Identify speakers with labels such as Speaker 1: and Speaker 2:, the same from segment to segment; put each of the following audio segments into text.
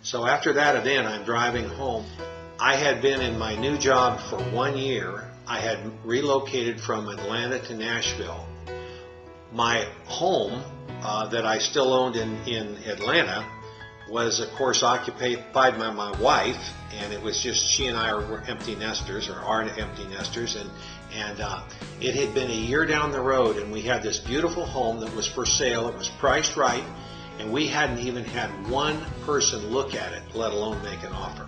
Speaker 1: So after that event, I'm driving home. I had been in my new job for 1 year. I had relocated from Atlanta to Nashville. My home that I still owned in Atlanta was, of course, occupied by my wife, and it was just she and I were empty nesters, or are empty nesters, and it had been a year down the road, and we had this beautiful home that was for sale. It was priced right, and we hadn't even had one person look at it, let alone make an offer.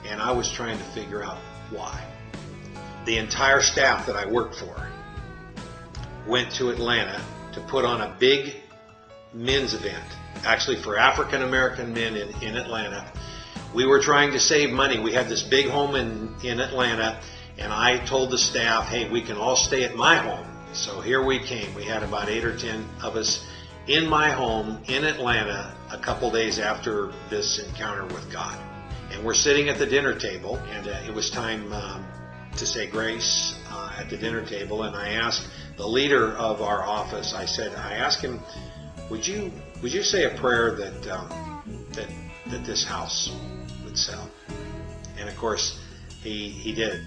Speaker 1: And I was trying to figure out why. The entire staff that I worked for went to Atlanta to put on a big men's event, actually for African American men in Atlanta. We were trying to save money. We had this big home in Atlanta, and I told the staff, hey, we can all stay at my home. So here we came. We had about 8 or 10 of us in my home in Atlanta a couple days after this encounter with God. And we're sitting at the dinner table, and it was time to say grace at the dinner table. And I asked the leader of our office, I asked him, would you say a prayer that this house would sell? And of course, he did.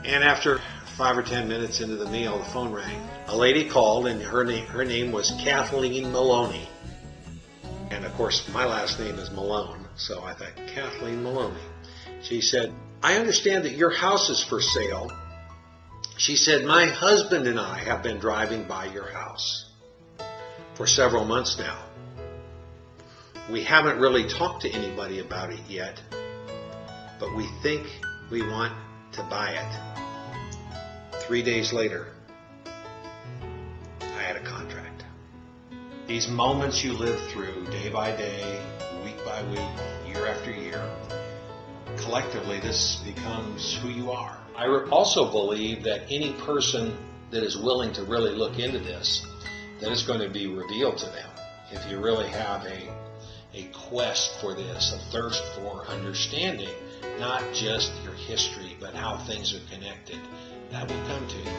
Speaker 1: And after 5 or 10 minutes into the meal, the phone rang. A lady called, and her name was Kathleen Maloney. And of course, my last name is Malone, so I thought, Kathleen Maloney. She said, I understand that your house is for sale. She said, my husband and I have been driving by your house for several months now. We haven't really talked to anybody about it yet, but we think we want to buy it. 3 days later, I had a contract. These moments you live through day by day, week by week, year after year, collectively this becomes who you are. I also believe that any person that is willing to really look into this, that it's going to be revealed to them. If you really have a quest for this, a thirst for understanding, not just your history, but how things are connected, that will come to you.